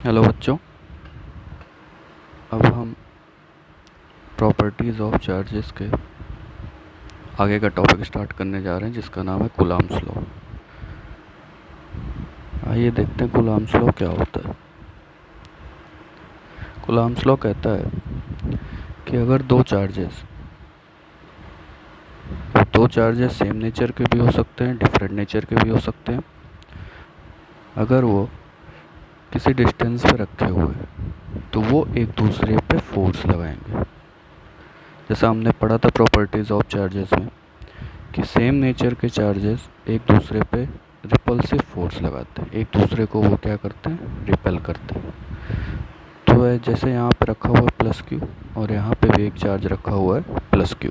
Hello बच्चों, अब हम प्रॉपर्टीज़ ऑफ चार्जेस के आगे का टॉपिक स्टार्ट करने जा रहे हैं जिसका नाम है कूलम्ब्स लॉ। आइए देखते हैं कूलम्ब्स लॉ क्या होता है। कूलम्ब्स लॉ कहता है कि अगर दो चार्जेस सेम नेचर के भी हो सकते हैं, डिफरेंट नेचर के भी हो सकते हैं, अगर वो किसी डिस्टेंस पे रखे हुए हैं तो वो एक दूसरे पे फोर्स लगाएंगे। जैसा हमने पढ़ा था प्रॉपर्टीज़ ऑफ चार्जेस में कि सेम नेचर के चार्जेस एक दूसरे पे रिपल्सिव फोर्स लगाते हैं, एक दूसरे को वो क्या करते हैं, रिपेल करते हैं। तो जैसे यहाँ पे रखा हुआ है प्लस क्यू और यहाँ पे भी एक चार्ज रखा हुआ है प्लस क्यू,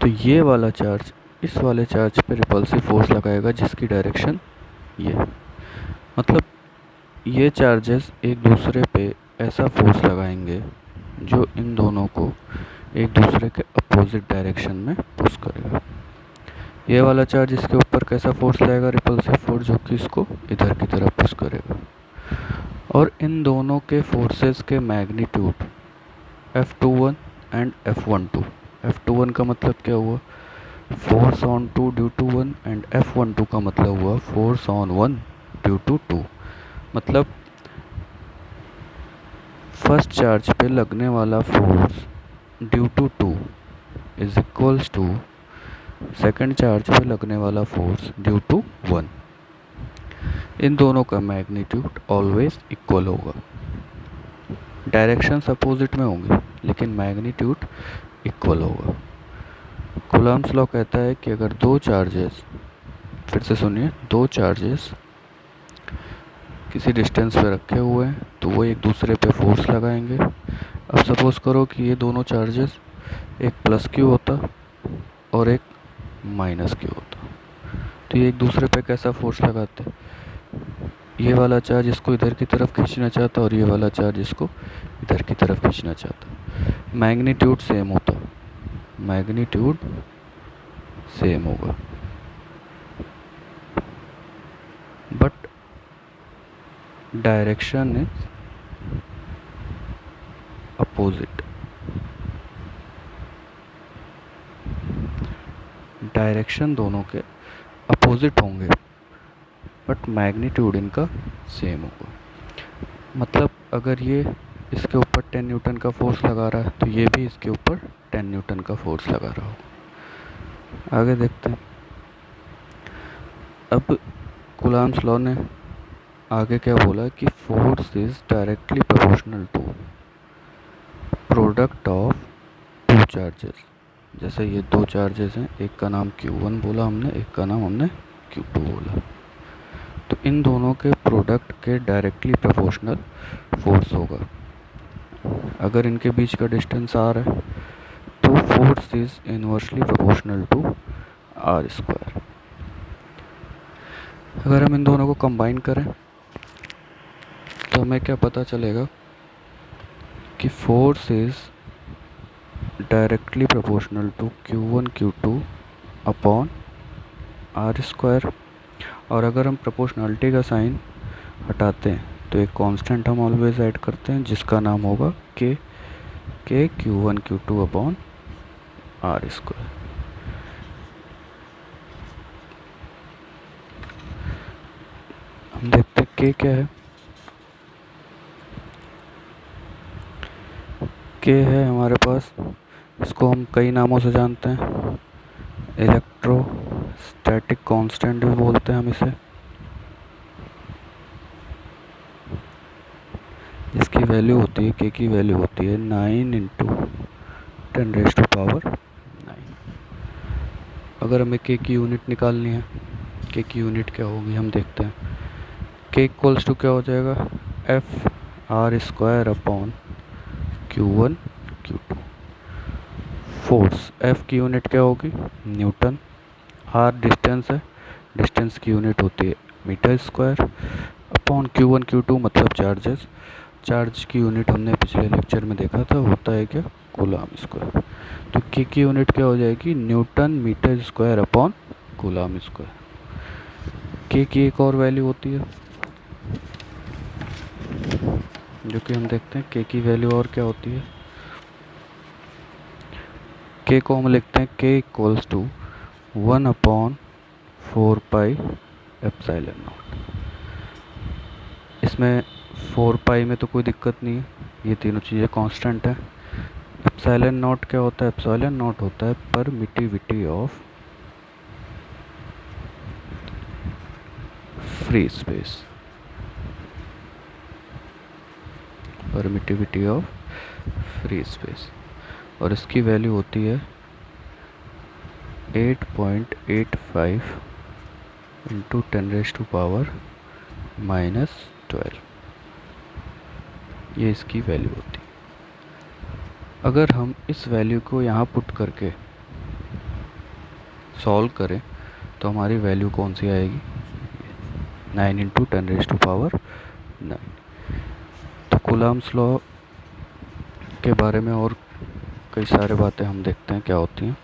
तो ये वाला चार्ज इस वाले चार्ज पे रिपल्सिव फोर्स लगाएगा जिसकी डायरेक्शन ये, मतलब ये चार्जेस एक दूसरे पे ऐसा फोर्स लगाएंगे जो इन दोनों को एक दूसरे के अपोजिट डायरेक्शन में पुश करेगा। ये वाला चार्ज इसके ऊपर कैसा फोर्स लाएगा, रिपल्सिव फोर्स, जो कि इसको इधर की तरफ पुश करेगा। और इन दोनों के फोर्सेस के magnitude F21 and F12। F21 का मतलब क्या हुआ, force on 2 due to 1, and F12 का मतलब हुआ फोर्स ऑन 1 ड्यू टू 2। मतलब फर्स्ट चार्ज पे लगने वाला force due to 2 is equals to second charge पे लगने वाला फोर्स ड्यू टू 1। इन दोनों का मैग्नीट्यूड ऑलवेज इक्वल होगा। डायरेक्शंस अपोजिट में होंगे लेकिन मैग्नीट्यूड इक्वल होगा। कूलम्ब्स लॉ कहता है कि अगर दो चार्जेस, फिर से सुनिए, दो चार्जेस किसी डिस्टेंस पे रखे हुए हैं तो वो एक दूसरे पे फोर्स लगाएंगे। अब सपोज करो कि ये दोनों चार्जेस, एक प्लस क्यू होता और एक माइनस क्यू होता, तो ये एक दूसरे पे कैसा फोर्स लगाते, ये वाला चार्ज इसको इधर की तरफ खींचना चाहता और ये वाला चार्ज इसको इधर की तरफ खींचना चाहता। मैग्नीट्यूड सेम होता, मैग्नीट्यूड सेम होगा, but direction is opposite. Direction दोनों के अपोजिट होंगे बट मैग्नीट्यूड इनका सेम होगा। मतलब अगर ये इसके ऊपर 10 न्यूटन का फोर्स लगा रहा है तो ये भी इसके ऊपर 10 न्यूटन का फोर्स लगा रहा होगा। आगे देखते हैं। अब कूलम्ब्स लॉ ने आगे क्या बोला कि force is directly proportional to product of two charges. जैसे ये दो चार्जेस हैं, एक का नाम Q1 बोला हमने, एक का नाम हमने Q2 बोला, तो इन दोनों के प्रोडक्ट के डायरेक्टली प्रोपोर्शनल फोर्स होगा। अगर इनके बीच का डिस्टेंस r है तो force is inversely proportional to r square. अगर हम इन दोनों को कंबाइन करें तो हमें क्या पता चलेगा कि force is directly proportional to Q1 Q2 upon r square. और अगर हम प्रोपोर्शनलिटी का साइन हटाते हैं तो एक कांस्टेंट हम ऑलवेज ऐड करते हैं जिसका नाम होगा k Q1 Q2 upon r square. हम देखते हैं k क्या है। k है हमारे पास, इसको हम कई नामों से जानते हैं, इलेक्ट्रोस्टैटिक कांस्टेंट भी बोलते हैं हम इसे, इसकी वैल्यू होती है, k की वैल्यू होती है 9 इंटू 10⁻⁹। अगर हमें k की यूनिट निकालनी है, k की यूनिट क्या होगी हम देखते हैं। k इक्वल्स टू क्या हो जाएगा, F R square upon Q1 Q2। Force f की यूनिट क्या होगी, न्यूटन, r डिस्टेंस है, डिस्टेंस की यूनिट होती है metre square, upon Q1 Q2 मतलब चार्जेस, चार्ज की यूनिट हमने पिछले लेक्चर में देखा था, होता है क्या, कूलम्ब स्क्वायर। तो k की यूनिट क्या हो जाएगी, newton metre square upon coulomb square. k की एक और वैल्यू होती है, जो कि हम देखते हैं k की वैल्यू और क्या होती है, k को हम लिखते हैं k equals to 1/4 pi epsilon naught. इसमें 4 पाई में तो कोई दिक्कत नहीं है, ये तीनों चीज़ें कांस्टेंट है। एप्सिलॉन नॉट क्या होता है, एप्सिलॉन नॉट होता है permittivity of free space, permittivity of free space, और इसकी वैल्यू होती है 8.85 इंटू 10⁻⁻12। ये इसकी वैल्यू होती है। अगर हम इस वैल्यू को यहाँ पुट करके सॉल्व करें तो हमारी वैल्यू कौन सी आएगी, 9 इंटू 10⁻⁹। तो कूलम्ब्स लॉ के बारे में और कई सारे बातें हम देखते हैं क्या होती हैं।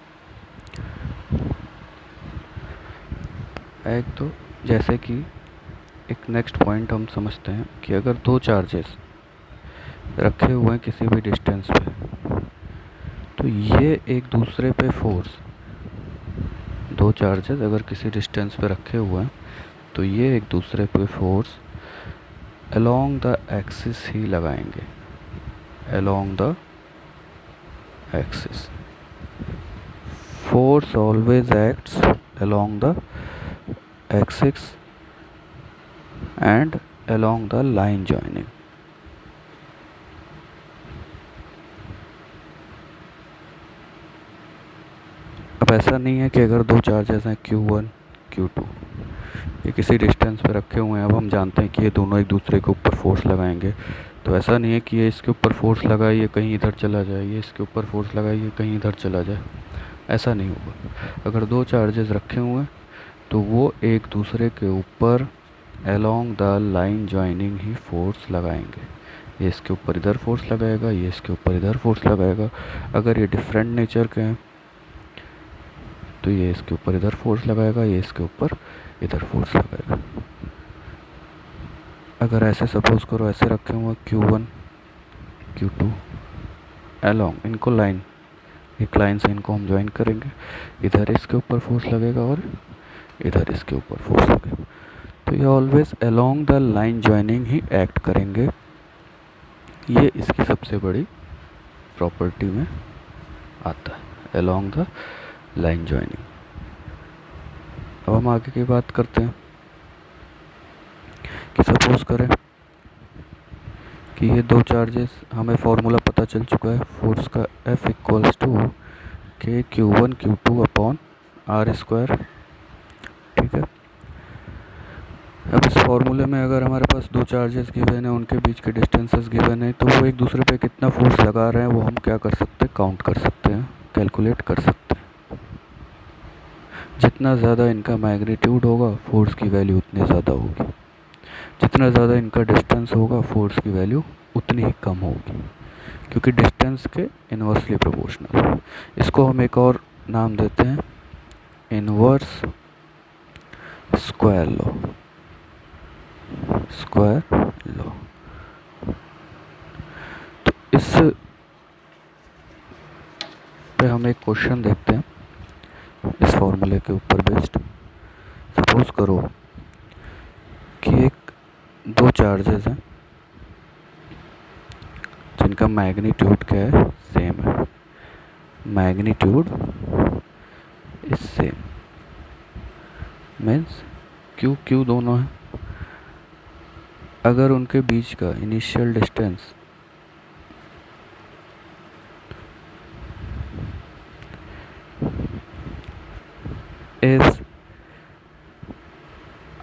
एक तो जैसे कि एक नेक्स्ट पॉइंट हम समझते हैं कि अगर दो चार्जेस रखे हुए हैं किसी भी डिस्टेंस पे, तो ये एक दूसरे पे फोर्स, दो चार्जेस अगर किसी डिस्टेंस पे रखे हुए हैं तो ये एक दूसरे पे फोर्स अलोंग द एक्सिस ही लगाएंगे, along the axis. Force always acts along the axis and along the line joining. अब ऐसा नहीं है कि अगर दो चार्जेस हैं Q1 Q2, ये किसी डिस्टेंस पे रखे हुए हैं, अब हम जानते हैं कि ये दोनों एक दूसरे के ऊपर फोर्स लगाएंगे, तो ऐसा नहीं है कि ये इसके ऊपर फोर्स लगाए ये कहीं इधर चला जाए, ये इसके ऊपर फोर्स लगाए ये कहीं इधर चला जाए, ऐसा नहीं होगा। अगर दो चार्जेस रखे हुए हैं तो वो एक दूसरे के ऊपर along the line joining he force लगाएंगे। ये इसके ऊपर इधर फोर्स लगाएगा, ये इसके ऊपर इधर फोर्स लगाएगा। अगर ये डिफरेंट नेचर के हैं तो ये इसके ऊपर इधर फोर्स लगाएगा, ये इसके ऊपर इधर फोर्स लगाएगा। अगर ऐसे सपोज करो ऐसे रखे हुए Q1 Q2 अलोंग, इनको लाइन, एक लाइन से इनको हम ज्वाइन करेंगे, इधर इसके ऊपर फोर्स लगेगा और इधर इसके ऊपर फोर्स लगेगा, तो ये always along the line joining he act करेंगे। ये इसकी सबसे बड़ी प्रॉपर्टी में आता है, अलोंग द लाइन जॉइनिंग। अब हम आगे की बात करते हैं कि सपोज करें कि ये दो चार्जेस, हमें फॉर्मूला पता चल चुका है फोर्स का, F इक्वल्स टू के Q1 Q2 upon R square. ठीक है, अब इस फॉर्मूले में अगर हमारे पास दो चार्जेस गिवन है, उनके बीच के डिस्टेंसेस गिवन है, तो वो एक दूसरे पे कितना फोर्स लगा रहे हैं वो हम क्या कर सकते हैं, काउंट कर सकते हैं, कैलकुलेट कर सकते हैं। जितना ज़्यादा इनका मैग्नीट्यूड होगा फोर्स की वैल्यू उतनी ज़्यादा होगी, जितना ज़्यादा इनका डिस्टेंस होगा फोर्स की वैल्यू उतनी ही कम होगी, क्योंकि डिस्टेंस के इन्वर्सली प्रोपोर्शनल। इसको हम एक और नाम देते हैं inverse square law, square law. तो इस पे हम एक क्वेश्चन देखते हैं इस फॉर्मूले के ऊपर बेस्ड। सपोज करो कि एक दो चार्जेस हैं जिनका मैग्नीट्यूड क्या है, सेम है, magnitude is same, means Q दोनों हैं। अगर उनके बीच का initial distance is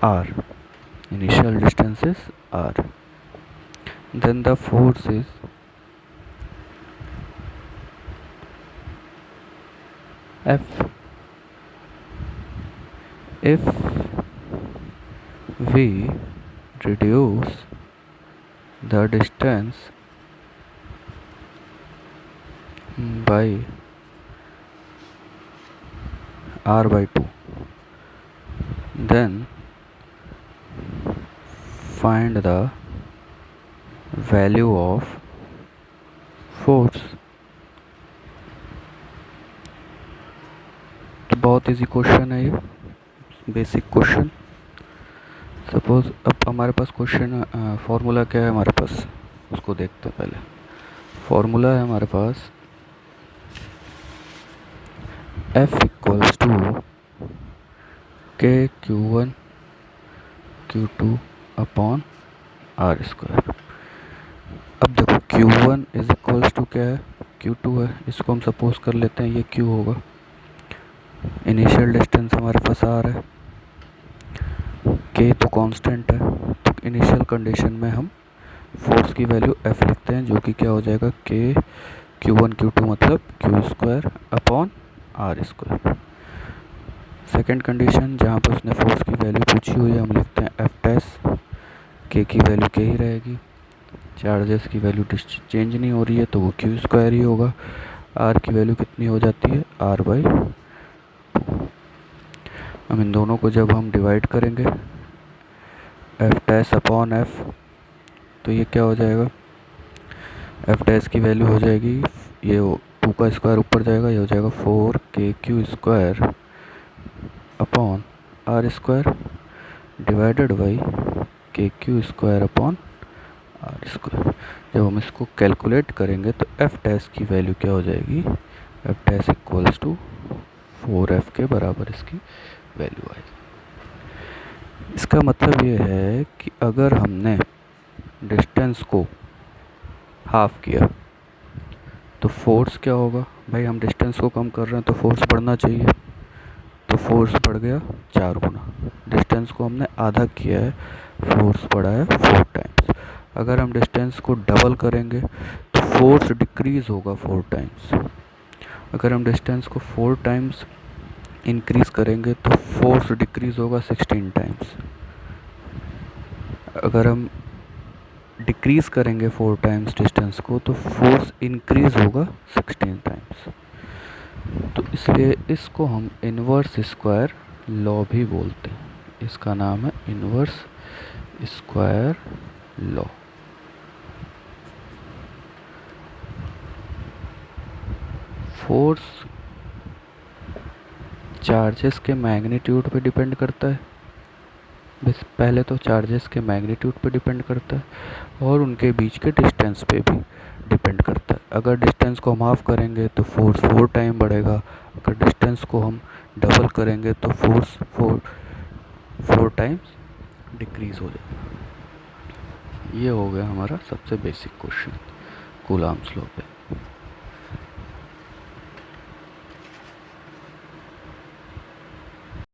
R, initial distance is R, then the force is F. If we reduce the distance by R by 2, then find the value of force. तो बहुत easy question है ये, basic question. Suppose अब हमारे पास question formula क्या है हमारे पास, उसको देखते हैं पहले। फॉर्मूला है हमारे पास F इक्वल्स टू के Q1 Q2 upon R square. अब देखो Q1 इज इक्वल्स टू क्या है, Q2 है, इसको हम सपोज कर लेते हैं ये Q होगा। इनिशियल डिस्टेंस हमारे पास आर है, K तो कांस्टेंट है, तो इनिशियल कंडीशन में हम फोर्स की वैल्यू F लिखते हैं, जो कि क्या हो जाएगा K Q1 Q2 मतलब Q square upon R square. Second condition जहाँ पर उसने फोर्स की वैल्यू पूछी हुई है, हम लिखते हैं एफ डैश, के की वैल्यू के ही रहेगी, चार्जेस की वैल्यू चेंज नहीं हो रही है तो वो क्यू स्क्वायर ही होगा। आर की वैल्यू कितनी हो जाती है, आर बाई टू। हम इन दोनों को जब हम डिवाइड करेंगे एफ डैश अपॉन एफ, तो ये क्या हो जाएगा, एफ डैश की वैल्यू हो जाएगी, ये टू का स्क्वायर ऊपर जाएगा, ये हो जाएगा 4 KQ square upon R square divided by KQ square upon R square. जब हम इसको कैलकुलेट करेंगे तो एफ डैश की वैल्यू क्या हो जाएगी, F dash equals to 4F के बराबर इसकी वैल्यू आएगी। इसका मतलब ये है कि अगर हमने डिस्टेंस को हाफ किया तो फोर्स क्या होगा, भाई हम डिस्टेंस को कम कर रहे हैं तो फोर्स बढ़ना चाहिए, तो फोर्स बढ़ गया 4 गुना। डिस्टेंस को हमने आधा किया है, फोर्स बढ़ा है 4 टाइम्स। अगर हम डिस्टेंस को डबल करेंगे तो फोर्स डिक्रीज होगा 4 टाइम्स। अगर हम डिस्टेंस को 4 टाइम्स इंक्रीज करेंगे तो फोर्स डिक्रीज होगा 16 टाइम्स। अगर हम डिक्रीज करेंगे 4 टाइम्स डिस्टेंस को तो फोर्स इंक्रीज होगा 16 टाइम्स। तो इसलिए इसको हम इन्वर्स स्क्वायर लॉ भी बोलते हैं, इसका नाम है inverse square law. Force charges के मैग्नीट्यूड पे डिपेंड करता है, बस पहले तो चार्जेस के मैग्नीट्यूड पे डिपेंड करता है और उनके बीच के डिस्टेंस पे भी डिपेंड करता है। अगर डिस्टेंस को हम हाफ करेंगे तो फोर्स 4 टाइम बढ़ेगा, अगर डिस्टेंस को हम डबल करेंगे तो फोर्स 4 टाइम्स डिक्रीज हो जाएगा। ये हो गया हमारा सबसे बेसिक क्वेश्चन कूलॉम्स लॉ पे।